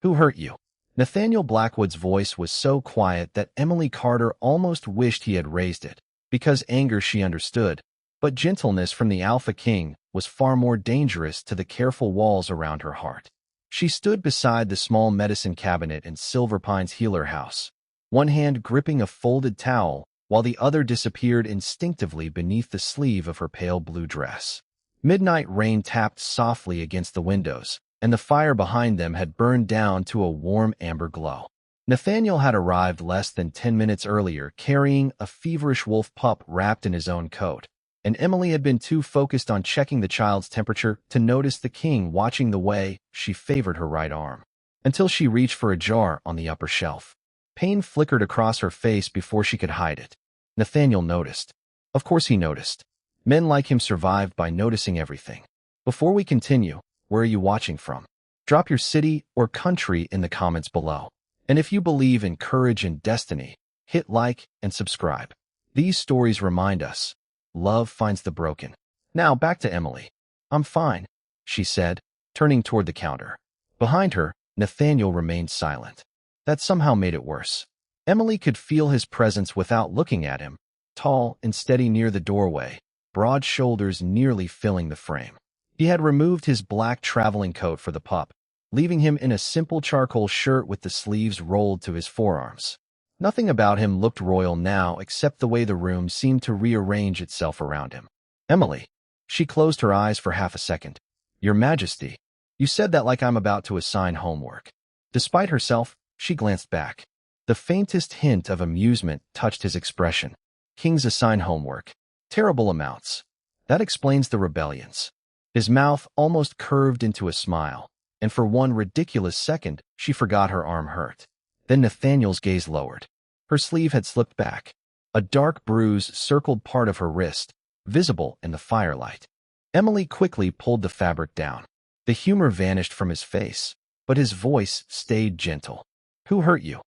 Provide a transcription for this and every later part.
Who hurt you? Nathaniel Blackwood's voice was so quiet that Emily Carter almost wished he had raised it, because anger she understood, but gentleness from the Alpha King was far more dangerous to the careful walls around her heart. She stood beside the small medicine cabinet in Silverpine's healer house, one hand gripping a folded towel while the other disappeared instinctively beneath the sleeve of her pale blue dress. Midnight rain tapped softly against the windows, and the fire behind them had burned down to a warm amber glow. Nathaniel had arrived less than 10 minutes earlier carrying a feverish wolf pup wrapped in his own coat, and Emily had been too focused on checking the child's temperature to notice the king watching the way she favored her right arm, until she reached for a jar on the upper shelf. Pain flickered across her face before she could hide it. Nathaniel noticed. Of course he noticed. Men like him survived by noticing everything. Before we continue, where are you watching from? Drop your city or country in the comments below. And if you believe in courage and destiny, hit like and subscribe. These stories remind us, love finds the broken. Now back to Emily. I'm fine, she said, turning toward the counter. Behind her, Nathaniel remained silent. That somehow made it worse. Emily could feel his presence without looking at him, tall and steady near the doorway, broad shoulders nearly filling the frame. He had removed his black traveling coat for the pup, leaving him in a simple charcoal shirt with the sleeves rolled to his forearms. Nothing about him looked royal now except the way the room seemed to rearrange itself around him. Emily. She closed her eyes for half a second. Your Majesty. You said that like I'm about to assign homework. Despite herself, she glanced back. The faintest hint of amusement touched his expression. Kings assign homework. Terrible amounts. That explains the rebellions. His mouth almost curved into a smile, and for one ridiculous second, she forgot her arm hurt. Then Nathaniel's gaze lowered. Her sleeve had slipped back. A dark bruise circled part of her wrist, visible in the firelight. Emily quickly pulled the fabric down. The humor vanished from his face, but his voice stayed gentle. Who hurt you?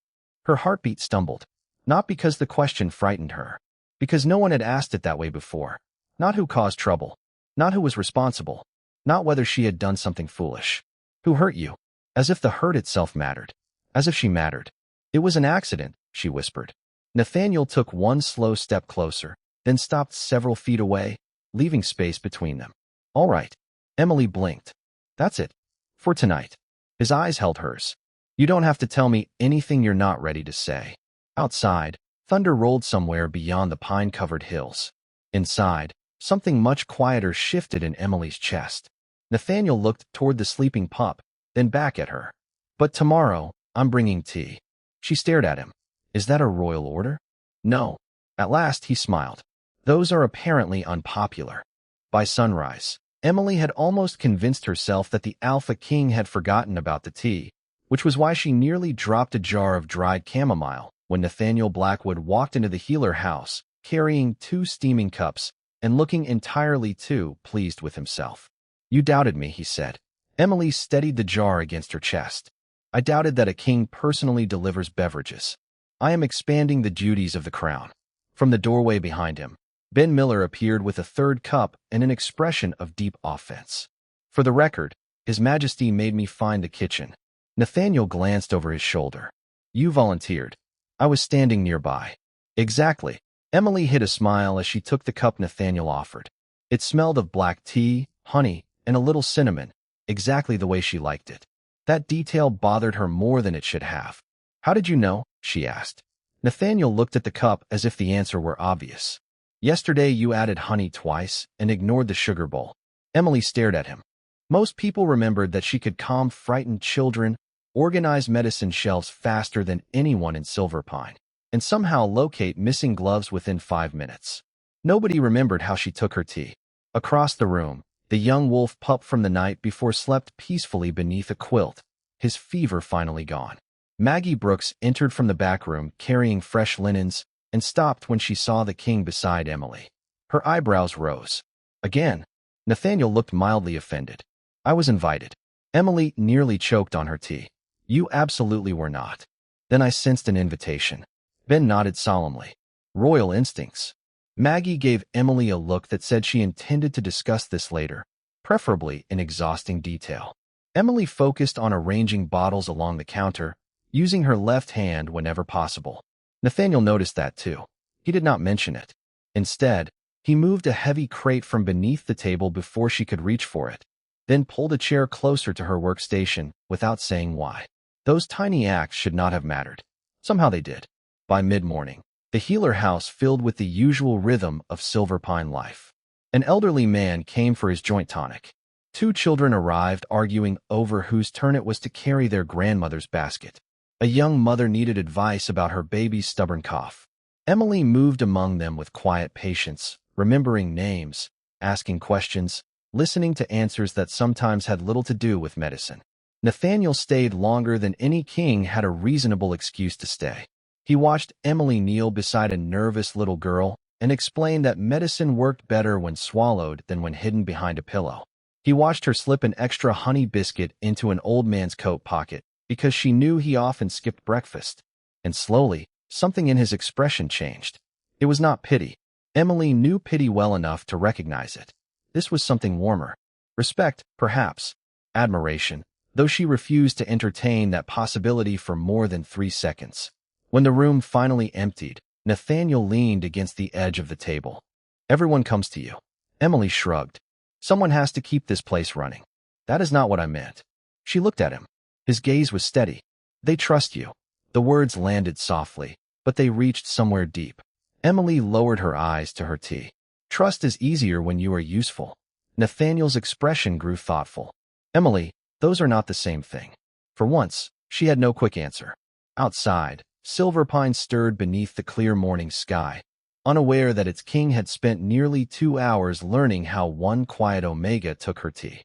Her heartbeat stumbled. Not because the question frightened her, because no one had asked it that way before. Not who caused trouble, not who was responsible, not whether she had done something foolish. Who hurt you? As if the hurt itself mattered. As if she mattered. It was an accident, she whispered. Nathaniel took one slow step closer, then stopped several feet away, leaving space between them. All right. Emily blinked. That's it. For tonight. His eyes held hers. You don't have to tell me anything you're not ready to say. Outside, thunder rolled somewhere beyond the pine-covered hills. Inside, something much quieter shifted in Emily's chest. Nathaniel looked toward the sleeping pup, then back at her. But tomorrow, I'm bringing tea. She stared at him. Is that a royal order? No. At last, he smiled. Those are apparently unpopular. By sunrise, Emily had almost convinced herself that the Alpha King had forgotten about the tea, which was why she nearly dropped a jar of dried chamomile when Nathaniel Blackwood walked into the healer house, carrying 2 steaming cups and looking entirely too pleased with himself. You doubted me, he said. Emily steadied the jar against her chest. I doubted that a king personally delivers beverages. I am expanding the duties of the crown. From the doorway behind him, Ben Miller appeared with a 3rd cup and an expression of deep offense. For the record, His Majesty made me find the kitchen. Nathaniel glanced over his shoulder. You volunteered. I was standing nearby. Exactly. Emily hid a smile as she took the cup Nathaniel offered. It smelled of black tea, honey, and a little cinnamon, exactly the way she liked it. That detail bothered her more than it should have. How did you know? She asked. Nathaniel looked at the cup as if the answer were obvious. Yesterday you added honey twice and ignored the sugar bowl. Emily stared at him. Most people remembered that she could calm frightened children, organize medicine shelves faster than anyone in Silverpine, and somehow locate missing gloves within 5 minutes. Nobody remembered how she took her tea. Across the room, the young wolf pup from the night before slept peacefully beneath a quilt, his fever finally gone. Maggie Brooks entered from the back room carrying fresh linens and stopped when she saw the king beside Emily. Her eyebrows rose. Again, Nathaniel looked mildly offended. I was invited. Emily nearly choked on her tea. You absolutely were not. Then I sensed an invitation. Ben nodded solemnly. Royal instincts. Maggie gave Emily a look that said she intended to discuss this later, preferably in exhausting detail. Emily focused on arranging bottles along the counter, using her left hand whenever possible. Nathaniel noticed that too. He did not mention it. Instead, he moved a heavy crate from beneath the table before she could reach for it, then pulled a chair closer to her workstation without saying why. Those tiny acts should not have mattered. Somehow they did. By mid-morning, the healer house filled with the usual rhythm of Silverpine life. An elderly man came for his joint tonic. Two children arrived arguing over whose turn it was to carry their grandmother's basket. A young mother needed advice about her baby's stubborn cough. Emily moved among them with quiet patience, remembering names, asking questions, listening to answers that sometimes had little to do with medicine. Nathaniel stayed longer than any king had a reasonable excuse to stay. He watched Emily kneel beside a nervous little girl and explained that medicine worked better when swallowed than when hidden behind a pillow. He watched her slip an extra honey biscuit into an old man's coat pocket because she knew he often skipped breakfast. And slowly, something in his expression changed. It was not pity. Emily knew pity well enough to recognize it. This was something warmer. Respect, perhaps. Admiration, though she refused to entertain that possibility for more than 3 seconds. When the room finally emptied, Nathaniel leaned against the edge of the table. Everyone comes to you. Emily shrugged. Someone has to keep this place running. That is not what I meant. She looked at him. His gaze was steady. They trust you. The words landed softly, but they reached somewhere deep. Emily lowered her eyes to her tea. Trust is easier when you are useful. Nathaniel's expression grew thoughtful. Emily, those are not the same thing. For once, she had no quick answer. Outside, Silverpine stirred beneath the clear morning sky, unaware that its king had spent nearly 2 hours learning how one quiet omega took her tea.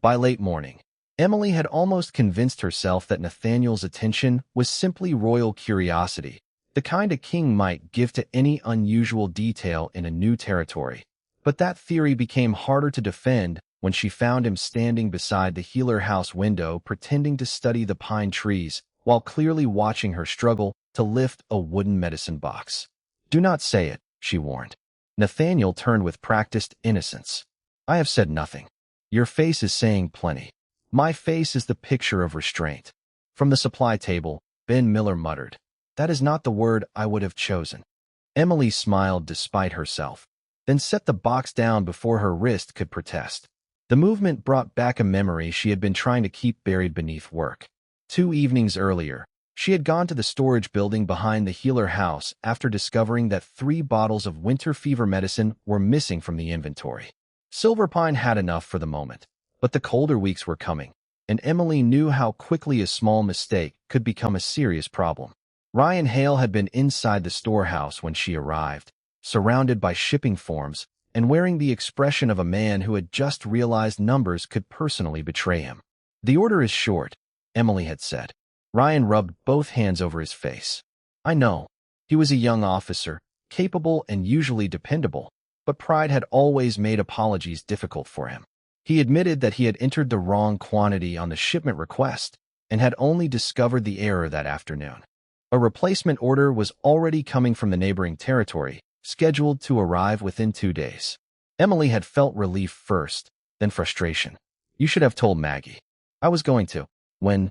By late morning, Emily had almost convinced herself that Nathaniel's attention was simply royal curiosity, the kind a king might give to any unusual detail in a new territory. But that theory became harder to defend when she found him standing beside the healer house window pretending to study the pine trees while clearly watching her struggle to lift a wooden medicine box. Do not say it, she warned. Nathaniel turned with practiced innocence. I have said nothing. Your face is saying plenty. My face is the picture of restraint. From the supply table, Ben Miller muttered, That is not the word I would have chosen. Emily smiled despite herself, then set the box down before her wrist could protest. The movement brought back a memory she had been trying to keep buried beneath work. 2 evenings earlier, she had gone to the storage building behind the healer house after discovering that 3 bottles of winter fever medicine were missing from the inventory. Silverpine had enough for the moment, but the colder weeks were coming, and Emily knew how quickly a small mistake could become a serious problem. Ryan Hale had been inside the storehouse when she arrived, surrounded by shipping forms and wearing the expression of a man who had just realized numbers could personally betray him. The order is short, Emily had said. Ryan rubbed both hands over his face. I know. He was a young officer, capable and usually dependable, but pride had always made apologies difficult for him. He admitted that he had entered the wrong quantity on the shipment request and had only discovered the error that afternoon. A replacement order was already coming from the neighboring territory, scheduled to arrive within 2 days. Emily had felt relief first, then frustration. You should have told Maggie. I was going to. When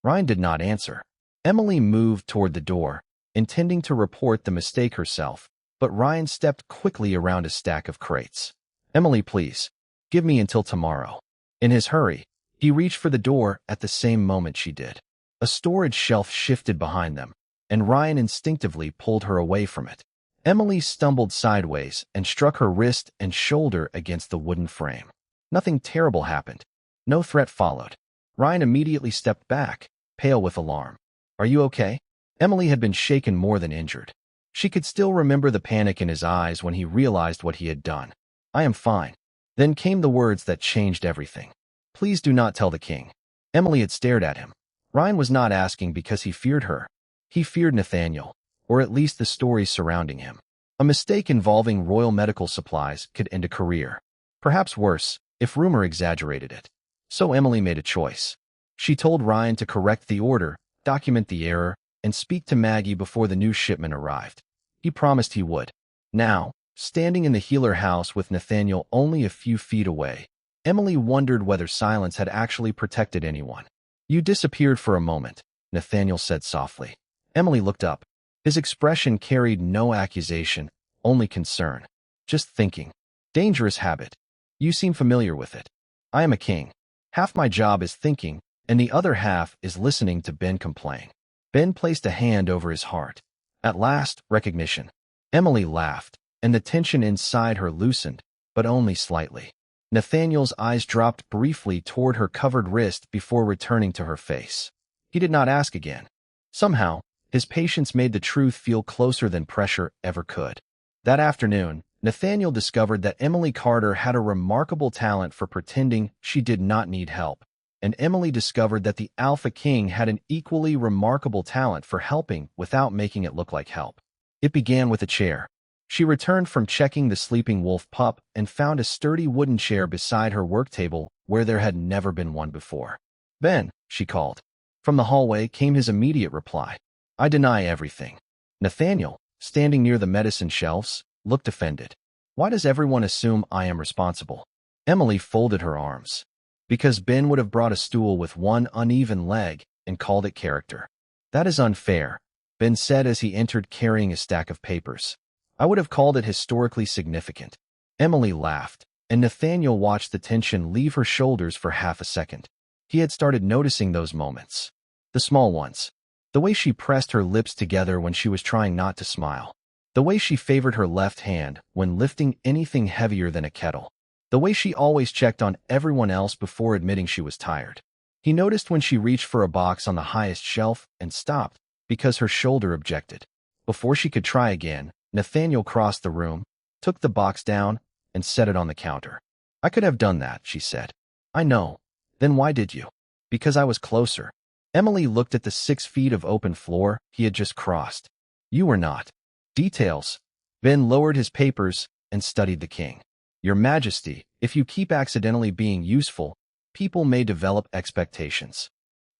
Ryan did not answer, Emily moved toward the door, intending to report the mistake herself, but Ryan stepped quickly around a stack of crates. Emily, please. Give me until tomorrow. In his hurry, he reached for the door at the same moment she did. A storage shelf shifted behind them, and Ryan instinctively pulled her away from it. Emily stumbled sideways and struck her wrist and shoulder against the wooden frame. Nothing terrible happened. No threat followed. Ryan immediately stepped back, pale with alarm. Are you okay? Emily had been shaken more than injured. She could still remember the panic in his eyes when he realized what he had done. I am fine. Then came the words that changed everything. Please do not tell the king. Emily had stared at him. Ryan was not asking because he feared her. He feared Nathaniel, or at least the stories surrounding him. A mistake involving royal medical supplies could end a career. Perhaps worse, if rumor exaggerated it. So Emily made a choice. She told Ryan to correct the order, document the error, and speak to Maggie before the new shipment arrived. He promised he would. Now, standing in the healer house with Nathaniel only a few feet away, Emily wondered whether silence had actually protected anyone. You disappeared for a moment, Nathaniel said softly. Emily looked up. His expression carried no accusation, only concern. Just thinking. Dangerous habit. You seem familiar with it. I am a king. Half my job is thinking, and the other half is listening to Ben complain. Ben placed a hand over his heart. At last, recognition. Emily laughed, and the tension inside her loosened, but only slightly. Nathaniel's eyes dropped briefly toward her covered wrist before returning to her face. He did not ask again. Somehow, his patience made the truth feel closer than pressure ever could. That afternoon, Nathaniel discovered that Emily Carter had a remarkable talent for pretending she did not need help, and Emily discovered that the Alpha King had an equally remarkable talent for helping without making it look like help. It began with a chair. She returned from checking the sleeping wolf pup and found a sturdy wooden chair beside her work table where there had never been one before. Ben, she called. From the hallway came his immediate reply. I deny everything. Nathaniel, standing near the medicine shelves, looked offended. Why does everyone assume I am responsible? Emily folded her arms. Because Ben would have brought a stool with one uneven leg and called it character. That is unfair, Ben said as he entered carrying a stack of papers. I would have called it historically significant. Emily laughed, and Nathaniel watched the tension leave her shoulders for half a second. He had started noticing those moments. The small ones. The way she pressed her lips together when she was trying not to smile. The way she favored her left hand when lifting anything heavier than a kettle. The way she always checked on everyone else before admitting she was tired. He noticed when she reached for a box on the highest shelf and stopped because her shoulder objected. Before she could try again, Nathaniel crossed the room, took the box down, and set it on the counter. I could have done that, she said. I know. Then why did you? Because I was closer. Emily looked at the 6 feet of open floor he had just crossed. You were not. Details. Ben lowered his papers and studied the king. Your Majesty, if you keep accidentally being useful, people may develop expectations.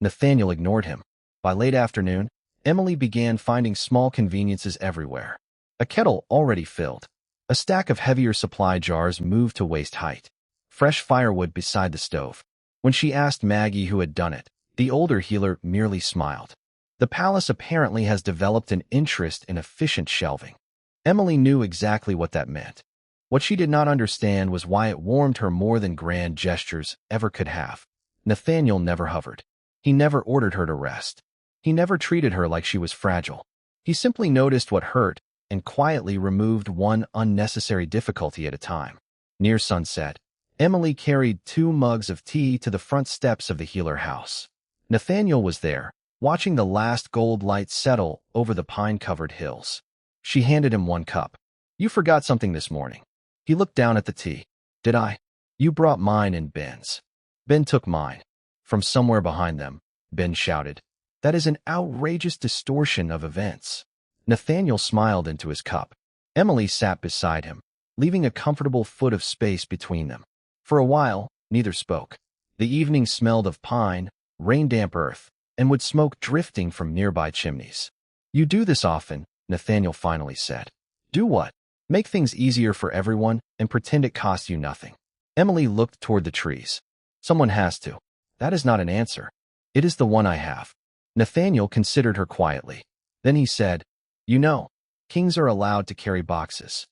Nathaniel ignored him. By late afternoon, Emily began finding small conveniences everywhere. A kettle already filled. A stack of heavier supply jars moved to waist height. Fresh firewood beside the stove. When she asked Maggie who had done it, the older healer merely smiled. The palace apparently has developed an interest in efficient shelving. Emily knew exactly what that meant. What she did not understand was why it warmed her more than grand gestures ever could have. Nathaniel never hovered. He never ordered her to rest. He never treated her like she was fragile. He simply noticed what hurt and quietly removed one unnecessary difficulty at a time. Near sunset, Emily carried 2 mugs of tea to the front steps of the healer house. Nathaniel was there, watching the last gold light settle over the pine-covered hills. She handed him 1 cup. You forgot something this morning. He looked down at the tea. Did I? You brought mine and Ben's. Ben took mine. From somewhere behind them, Ben shouted. That is an outrageous distortion of events. Nathaniel smiled into his cup. Emily sat beside him, leaving a comfortable foot of space between them. For a while, neither spoke. The evening smelled of pine, rain-damp earth, and wood smoke drifting from nearby chimneys. You do this often, Nathaniel finally said. Do what? Make things easier for everyone and pretend it costs you nothing. Emily looked toward the trees. Someone has to. That is not an answer. It is the one I have. Nathaniel considered her quietly. Then he said, You know, kings are allowed to carry boxes.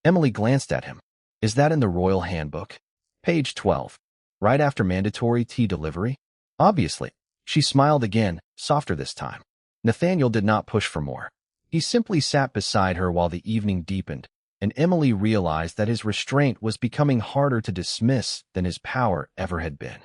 Emily glanced at him. Is that in the royal handbook? Page 12. Right after mandatory tea delivery? Obviously. She smiled again, softer this time. Nathaniel did not push for more. He simply sat beside her while the evening deepened, and Emily realized that his restraint was becoming harder to dismiss than his power ever had been.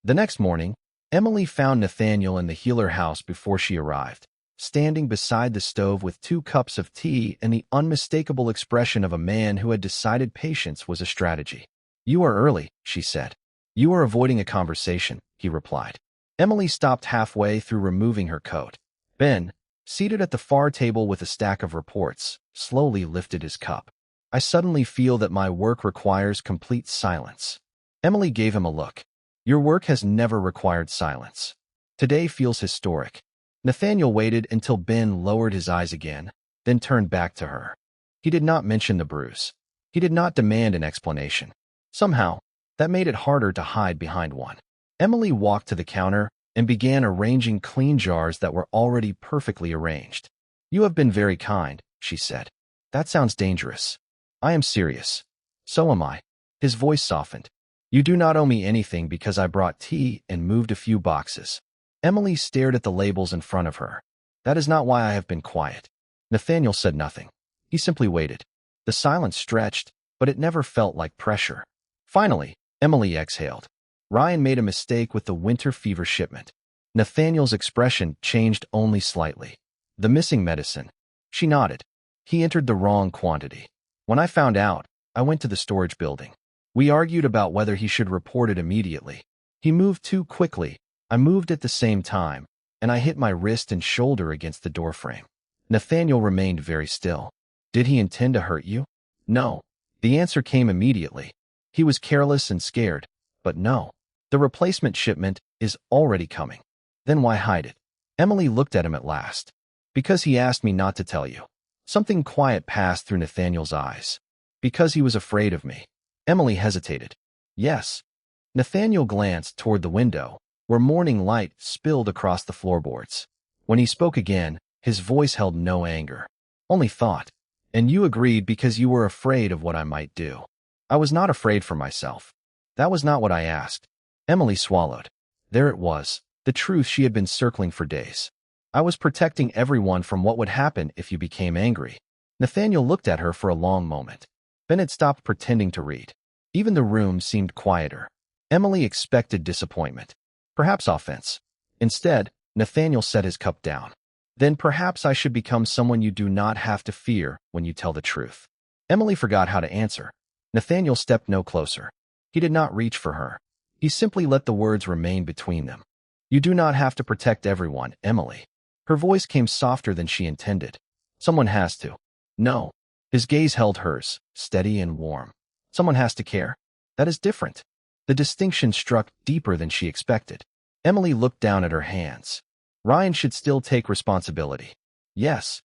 The next morning, Emily found Nathaniel in the healer house before she arrived, standing beside the stove with 2 cups of tea and the unmistakable expression of a man who had decided patience was a strategy. You are early, she said. You are avoiding a conversation, he replied. Emily stopped halfway through removing her coat. Ben, seated at the far table with a stack of reports, slowly lifted his cup. I suddenly feel that my work requires complete silence. Emily gave him a look. Your work has never required silence. Today feels historic. Nathaniel waited until Ben lowered his eyes again, then turned back to her. He did not mention the bruise. He did not demand an explanation. Somehow, That made it harder to hide behind one. Emily walked to the counter and began arranging clean jars that were already perfectly arranged. "You have been very kind," she said. "That sounds dangerous." "I am serious." "So am I." His voice softened. "You do not owe me anything because I brought tea and moved a few boxes." Emily stared at the labels in front of her. "That is not why I have been quiet." Nathaniel said nothing. He simply waited. The silence stretched, but it never felt like pressure. Finally, Emily exhaled. Ryan made a mistake with the winter fever shipment. Nathaniel's expression changed only slightly. "The missing medicine." She nodded. "He entered the wrong quantity. When I found out, I went to the storage building. We argued about whether he should report it immediately. He moved too quickly. I moved at the same time, and I hit my wrist and shoulder against the doorframe." Nathaniel remained very still. "Did he intend to hurt you?" "No." The answer came immediately. "He was careless and scared, but no. The replacement shipment is already coming." "Then why hide it?" Emily looked at him at last. "Because he asked me not to tell you." Something quiet passed through Nathaniel's eyes. "Because he was afraid of me." Emily hesitated. "Yes." Nathaniel glanced toward the window, where morning light spilled across the floorboards. When he spoke again, his voice held no anger, only thought. "And you agreed because you were afraid of what I might do." "I was not afraid for myself. That was not what I asked." Emily swallowed. There it was, the truth she had been circling for days. "I was protecting everyone from what would happen if you became angry." Nathaniel looked at her for a long moment. Bennett stopped pretending to read. Even the room seemed quieter. Emily expected disappointment, perhaps offense. Instead, Nathaniel set his cup down. "Then perhaps I should become someone you do not have to fear when you tell the truth." Emily forgot how to answer. Nathaniel stepped no closer. He did not reach for her. He simply let the words remain between them. "You do not have to protect everyone, Emily." Her voice came softer than she intended. "Someone has to." "No." His gaze held hers, steady and warm. "Someone has to care." "That is different." The distinction struck deeper than she expected. Emily looked down at her hands. "Ryan should still take responsibility." "Yes.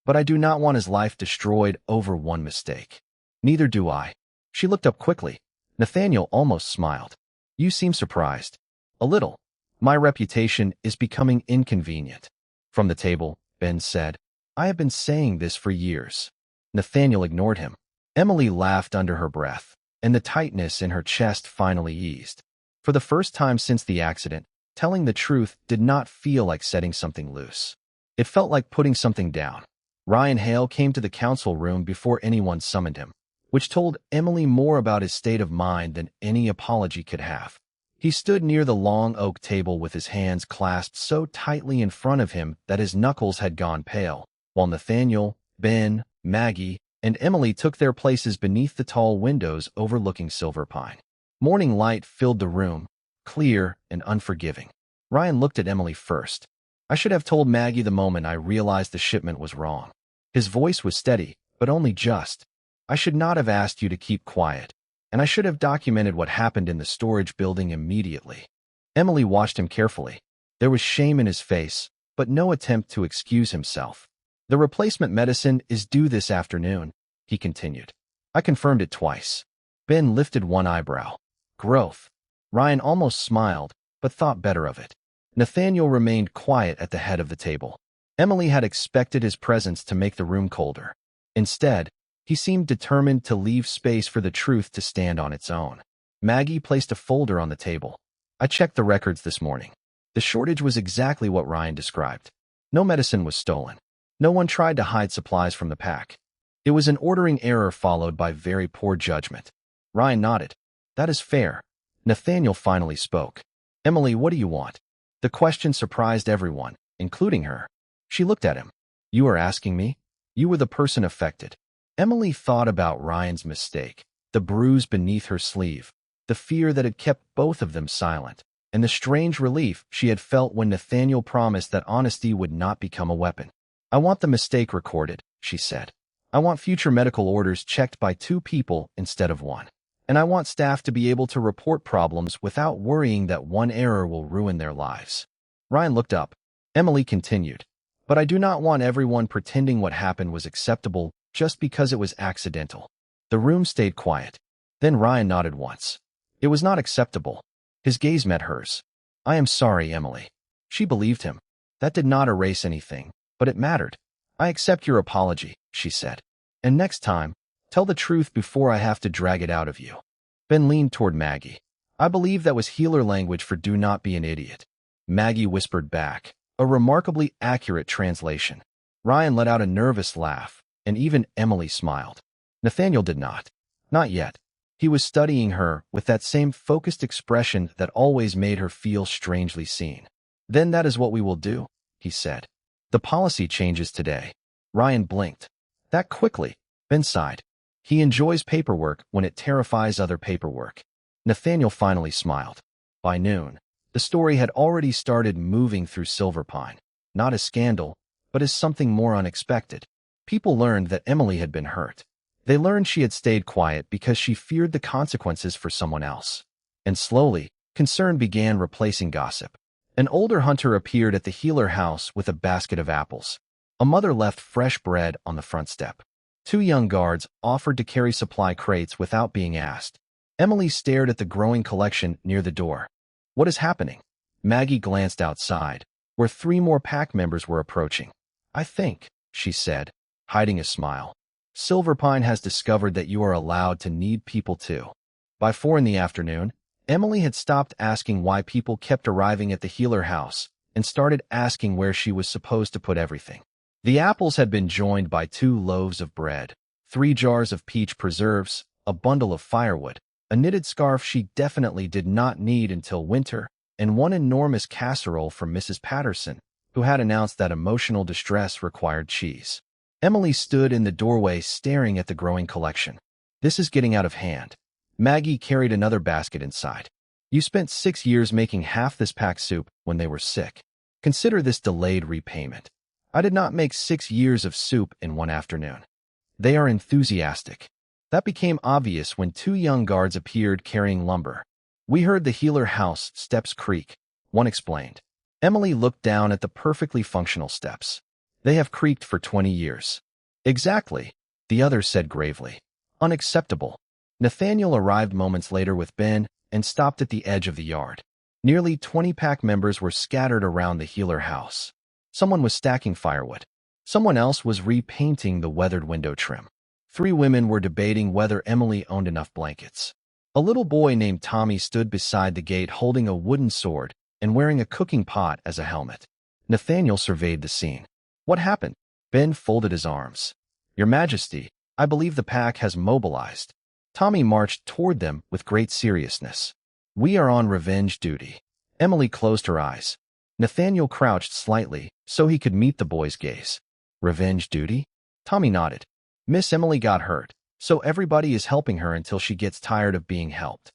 But I do not want his life destroyed over one mistake." "Neither do I." She looked up quickly. Nathaniel almost smiled. "You seem surprised." "A little. My reputation is becoming inconvenient." From the table, Ben said, "I have been saying this for years." Nathaniel ignored him. Emily laughed under her breath, and the tightness in her chest finally eased. For the first time since the accident, telling the truth did not feel like setting something loose. It felt like putting something down. Ryan Hale came to the council room before anyone summoned him, which told Emily more about his state of mind than any apology could have. He stood near the long oak table with his hands clasped so tightly in front of him that his knuckles had gone pale, while Nathaniel, Ben, Maggie, and Emily took their places beneath the tall windows overlooking Silverpine. Morning light filled the room, clear and unforgiving. Ryan looked at Emily first. "I should have told Maggie the moment I realized the shipment was wrong." His voice was steady, but only just. "I should not have asked you to keep quiet, and I should have documented what happened in the storage building immediately." Emily watched him carefully. There was shame in his face, but no attempt to excuse himself. "The replacement medicine is due this afternoon," he continued. "I confirmed it twice." Ben lifted one eyebrow. "Growth." Ryan almost smiled, but thought better of it. Nathaniel remained quiet at the head of the table. Emily had expected his presence to make the room colder. Instead, he seemed determined to leave space for the truth to stand on its own. Maggie placed a folder on the table. "I checked the records this morning. The shortage was exactly what Ryan described. No medicine was stolen. No one tried to hide supplies from the pack. It was an ordering error followed by very poor judgment." Ryan nodded. "That is fair." Nathaniel finally spoke. "Emily, what do you want?" The question surprised everyone, including her. She looked at him. "You are asking me? You were the person affected." Emily thought about Ryan's mistake, the bruise beneath her sleeve, the fear that had kept both of them silent, and the strange relief she had felt when Nathaniel promised that honesty would not become a weapon. "I want the mistake recorded," she said. "I want future medical orders checked by 2 people instead of 1. And I want staff to be able to report problems without worrying that one error will ruin their lives." Ryan looked up. Emily continued, "But I do not want everyone pretending what happened was acceptable just because it was accidental." The room stayed quiet. Then Ryan nodded once. It was not acceptable. His gaze met hers. I am sorry, Emily. She believed him. That did not erase anything, but it mattered. I accept your apology, she said. And next time, tell the truth before I have to drag it out of you. Ben leaned toward Maggie. I believe that was healer language for do not be an idiot. Maggie whispered back, a remarkably accurate translation. Ryan let out a nervous laugh, and even Emily smiled. Nathaniel did not. Not yet. He was studying her with that same focused expression that always made her feel strangely seen. Then that is what we will do, he said. The policy changes today. Ryan blinked. That quickly, Ben sighed. He enjoys paperwork when it terrifies other paperwork. Nathaniel finally smiled. By noon, the story had already started moving through Silverpine, not as scandal, but as something more unexpected. People learned that Emily had been hurt. They learned she had stayed quiet because she feared the consequences for someone else. And slowly, concern began replacing gossip. An older hunter appeared at the healer house with a basket of apples. A mother left fresh bread on the front step. 2 young guards offered to carry supply crates without being asked. Emily stared at the growing collection near the door. What is happening? Maggie glanced outside, where 3 more pack members were approaching. I think, she said, hiding a smile. Silverpine has discovered that you are allowed to need people too. By 4 in the afternoon, Emily had stopped asking why people kept arriving at the healer house and started asking where she was supposed to put everything. The apples had been joined by 2 loaves of bread, 3 jars of peach preserves, a bundle of firewood, a knitted scarf she definitely did not need until winter, and 1 enormous casserole from Mrs. Patterson, who had announced that emotional distress required cheese. Emily stood in the doorway staring at the growing collection. This is getting out of hand. Maggie carried another basket inside. You spent 6 years making half this pack soup when they were sick. Consider this delayed repayment. I did not make 6 years of soup in 1 afternoon. They are enthusiastic. That became obvious when 2 young guards appeared carrying lumber. We heard the healer house steps creak, one explained. Emily looked down at the perfectly functional steps. They have creaked for 20 years. Exactly, the other said gravely. Unacceptable. Nathaniel arrived moments later with Ben and stopped at the edge of the yard. Nearly 20 pack members were scattered around the healer house. Someone was stacking firewood. Someone else was repainting the weathered window trim. 3 women were debating whether Emily owned enough blankets. A little boy named Tommy stood beside the gate holding a wooden sword and wearing a cooking pot as a helmet. Nathaniel surveyed the scene. What happened? Ben folded his arms. Your Majesty, I believe the pack has mobilized. Tommy marched toward them with great seriousness. We are on revenge duty. Emily closed her eyes. Nathaniel crouched slightly so he could meet the boy's gaze. Revenge duty? Tommy nodded. Miss Emily got hurt, so everybody is helping her until she gets tired of being helped.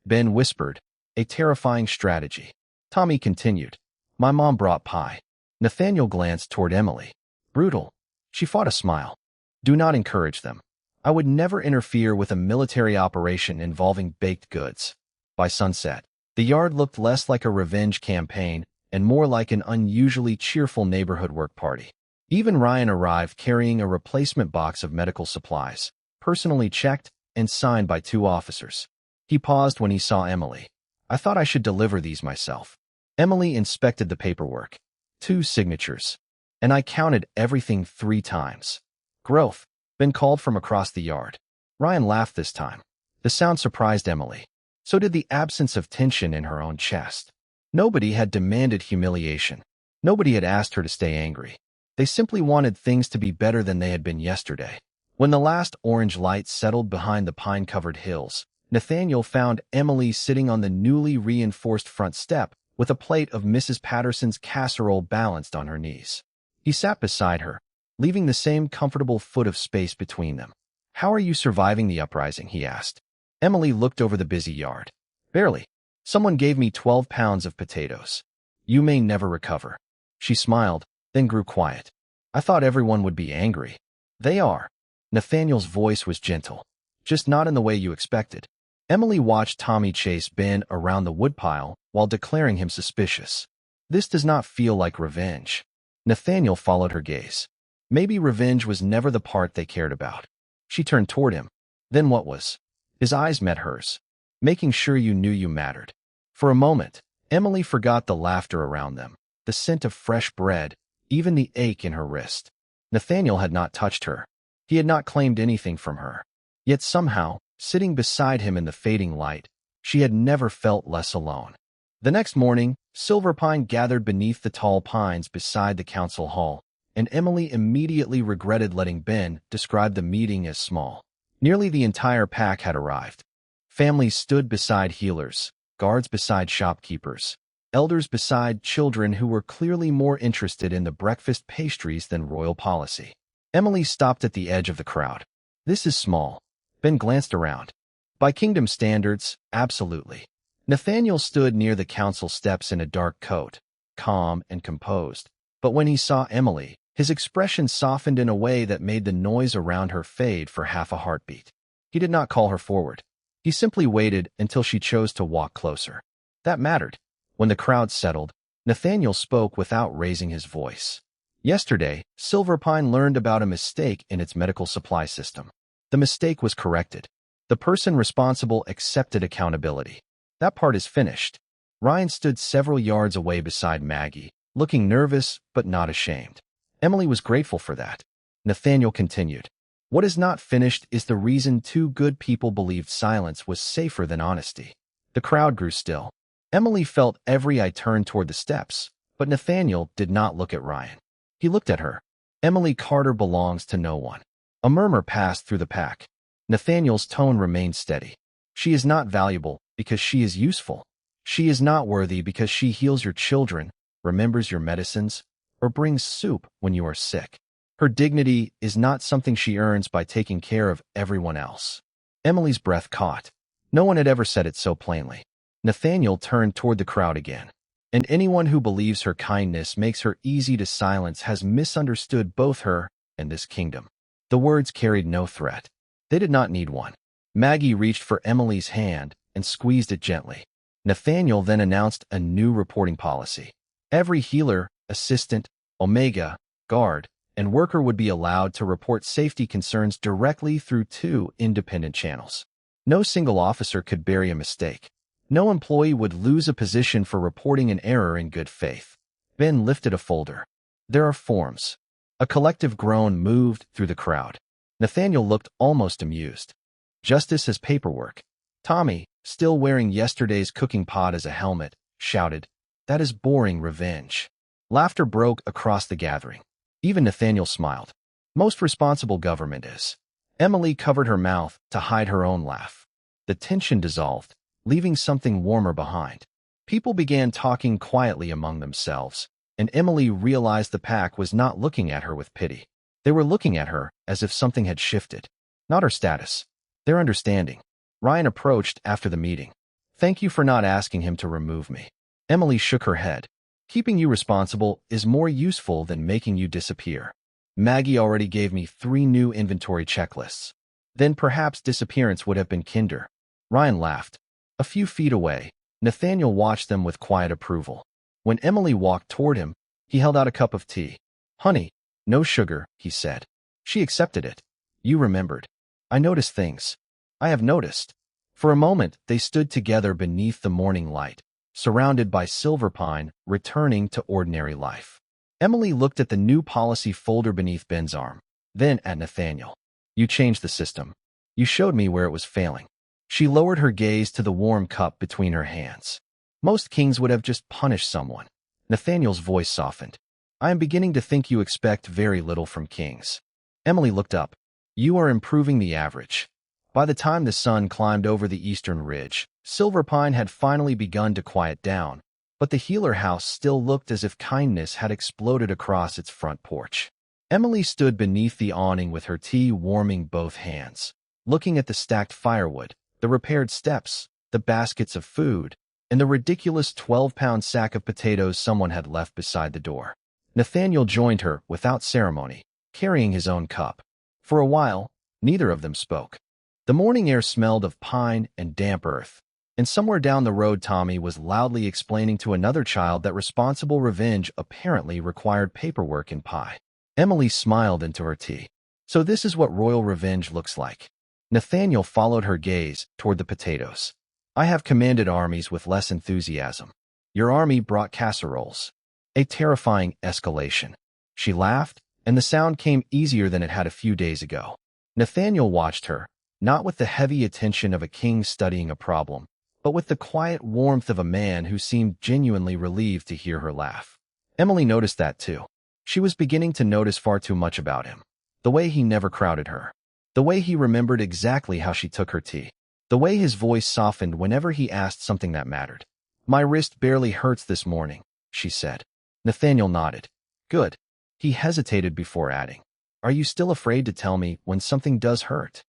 Ben whispered, a terrifying strategy. Tommy continued. My mom brought pie. Nathaniel glanced toward Emily. Brutal. She fought a smile. Do not encourage them. I would never interfere with a military operation involving baked goods. By sunset, the yard looked less like a revenge campaign and more like an unusually cheerful neighborhood work party. Even Ryan arrived carrying a replacement box of medical supplies, personally checked and signed by 2 officers. He paused when he saw Emily. I thought I should deliver these myself. Emily inspected the paperwork. 2 signatures. And I counted everything 3 times. Growth. Ben called from across the yard. Ryan laughed this time. The sound surprised Emily. So did the absence of tension in her own chest. Nobody had demanded humiliation. Nobody had asked her to stay angry. They simply wanted things to be better than they had been yesterday. When the last orange light settled behind the pine-covered hills, Nathaniel found Emily sitting on the newly reinforced front step with a plate of Mrs. Patterson's casserole balanced on her knees. He sat beside her, leaving the same comfortable foot of space between them. How are you surviving the uprising? He asked. Emily looked over the busy yard. Barely. Someone gave me 12 pounds of potatoes. You may never recover. She smiled, then grew quiet. I thought everyone would be angry. They are. Nathaniel's voice was gentle, just not in the way you expected. Emily watched Tommy chase Ben around the woodpile while declaring him suspicious. This does not feel like revenge. Nathaniel followed her gaze. Maybe revenge was never the part they cared about. She turned toward him. Then what was? His eyes met hers. making sure you knew you mattered. For a moment, Emily forgot the laughter around them, the scent of fresh bread, even the ache in her wrist. Nathaniel had not touched her. He had not claimed anything from her. Yet somehow, sitting beside him in the fading light, she had never felt less alone. The next morning, Silverpine gathered beneath the tall pines beside the council hall, and Emily immediately regretted letting Ben describe the meeting as small. Nearly the entire pack had arrived. Families stood beside healers, guards beside shopkeepers, elders beside children who were clearly more interested in the breakfast pastries than royal policy. Emily stopped at the edge of the crowd. This is small. Ben glanced around. By kingdom standards, absolutely. Nathaniel stood near the council steps in a dark coat, calm and composed. But when he saw Emily, his expression softened in a way that made the noise around her fade for half a heartbeat. He did not call her forward. He simply waited until she chose to walk closer. That mattered. When the crowd settled, Nathaniel spoke without raising his voice. Yesterday, Silverpine learned about a mistake in its medical supply system. The mistake was corrected. The person responsible accepted accountability. That part is finished. Ryan stood several yards away beside Maggie, looking nervous but not ashamed. Emily was grateful for that. Nathaniel continued. What is not finished is the reason two good people believed silence was safer than honesty. The crowd grew still. Emily felt every eye turn toward the steps, but Nathaniel did not look at Ryan. He looked at her. Emily Carter belongs to no one. A murmur passed through the pack. Nathaniel's tone remained steady. She is not valuable because she is useful. She is not worthy because she heals your children, remembers your medicines, or brings soup when you are sick. Her dignity is not something she earns by taking care of everyone else. Emily's breath caught. No one had ever said it so plainly. Nathaniel turned toward the crowd again. And anyone who believes her kindness makes her easy to silence has misunderstood both her and this kingdom. The words carried no threat. They did not need one. Maggie reached for Emily's hand and squeezed it gently. Nathaniel then announced a new reporting policy. Every healer, assistant, Omega, guard, and worker would be allowed to report safety concerns directly through two independent channels. No single officer could bury a mistake. No employee would lose a position for reporting an error in good faith. Ben lifted a folder. There are forms. A collective groan moved through the crowd. Nathaniel looked almost amused. Justice as paperwork. Tommy, still wearing yesterday's cooking pot as a helmet, shouted, "That is boring revenge." Laughter broke across the gathering. Even Nathaniel smiled. Most responsible government is. Emily covered her mouth to hide her own laugh. The tension dissolved, leaving something warmer behind. People began talking quietly among themselves, and Emily realized the pack was not looking at her with pity. They were looking at her as if something had shifted. Not her status, their understanding. Ryan approached after the meeting. "Thank you for not asking him to remove me." Emily shook her head. "Keeping you responsible is more useful than making you disappear. Maggie already gave me 3 new inventory checklists. Then perhaps disappearance would have been kinder." Ryan laughed. A few feet away, Nathaniel watched them with quiet approval. When Emily walked toward him, he held out a cup of tea. "Honey, no sugar," he said. She accepted it. "You remembered. I noticed things. I have noticed." For a moment, they stood together beneath the morning light, surrounded by Silverpine, returning to ordinary life. Emily looked at the new policy folder beneath Ben's arm, then at Nathaniel. "You changed the system. You showed me where it was failing." She lowered her gaze to the warm cup between her hands. "Most kings would have just punished someone." Nathaniel's voice softened. "I am beginning to think you expect very little from kings." Emily looked up. "You are improving the average." By the time the sun climbed over the eastern ridge, Silverpine had finally begun to quiet down, but the healer house still looked as if kindness had exploded across its front porch. Emily stood beneath the awning with her tea warming both hands, looking at the stacked firewood, the repaired steps, the baskets of food, and the ridiculous 12-pound sack of potatoes someone had left beside the door. Nathaniel joined her without ceremony, carrying his own cup. For a while, neither of them spoke. The morning air smelled of pine and damp earth, and somewhere down the road Tommy was loudly explaining to another child that responsible revenge apparently required paperwork and pie. Emily smiled into her tea. "So this is what royal revenge looks like." Nathaniel followed her gaze toward the potatoes. I have commanded armies with less enthusiasm. Your army brought casseroles. A terrifying escalation. She laughed, and the sound came easier than it had a few days ago. Nathaniel watched her, not with the heavy attention of a king studying a problem, but with the quiet warmth of a man who seemed genuinely relieved to hear her laugh. Emily noticed that too. She was beginning to notice far too much about him. The way he never crowded her. The way he remembered exactly how she took her tea. The way his voice softened whenever he asked something that mattered. My wrist barely hurts this morning, she said. Nathaniel nodded. Good. He hesitated before adding. Are you still afraid to tell me when something does hurt?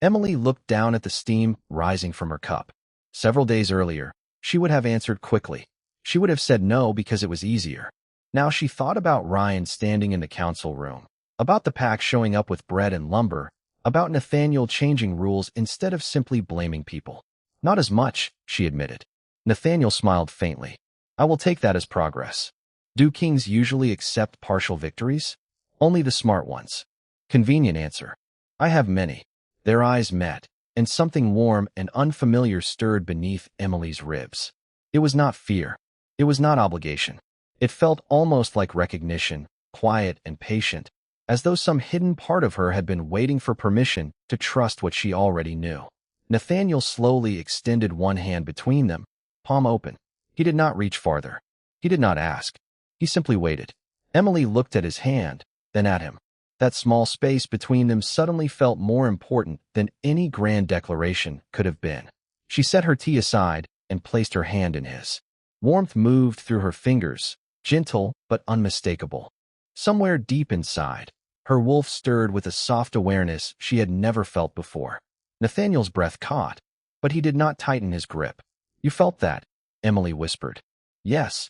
Emily looked down at the steam rising from her cup. Several days earlier, she would have answered quickly. She would have said no because it was easier. Now she thought about Ryan standing in the council room, about the pack showing up with bread and lumber, about Nathaniel changing rules instead of simply blaming people. Not as much, she admitted. Nathaniel smiled faintly. I will take that as progress. Do kings usually accept partial victories? Only the smart ones. Convenient answer. I have many. Their eyes met, and something warm and unfamiliar stirred beneath Emily's ribs. It was not fear. It was not obligation. It felt almost like recognition, quiet and patient, as though some hidden part of her had been waiting for permission to trust what she already knew. Nathaniel slowly extended one hand between them, palm open. He did not reach farther. He did not ask. He simply waited. Emily looked at his hand, then at him. That small space between them suddenly felt more important than any grand declaration could have been. She set her tea aside and placed her hand in his. Warmth moved through her fingers, gentle but unmistakable. Somewhere deep inside, her wolf stirred with a soft awareness she had never felt before. Nathaniel's breath caught, but he did not tighten his grip. You felt that, Emily whispered. Yes.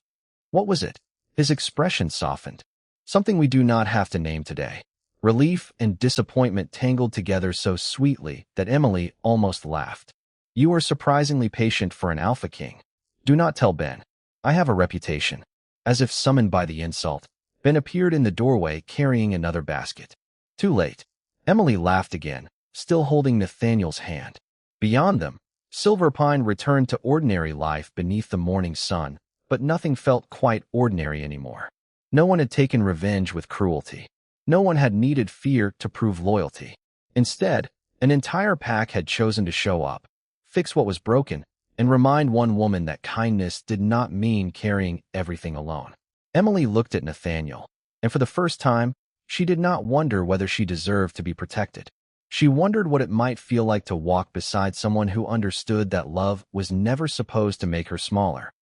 What was it? His expression softened. Something we do not have to name today. Relief and disappointment tangled together so sweetly that Emily almost laughed. You are surprisingly patient for an alpha king. Do not tell Ben. I have a reputation. As if summoned by the insult, Ben appeared in the doorway carrying another basket. Too late. Emily laughed again, still holding Nathaniel's hand. Beyond them, Silverpine returned to ordinary life beneath the morning sun, but nothing felt quite ordinary anymore. No one had taken revenge with cruelty. No one had needed fear to prove loyalty. Instead, an entire pack had chosen to show up, fix what was broken, and remind one woman that kindness did not mean carrying everything alone. Emily looked at Nathaniel, and for the first time, she did not wonder whether she deserved to be protected. She wondered what it might feel like to walk beside someone who understood that love was never supposed to make her smaller.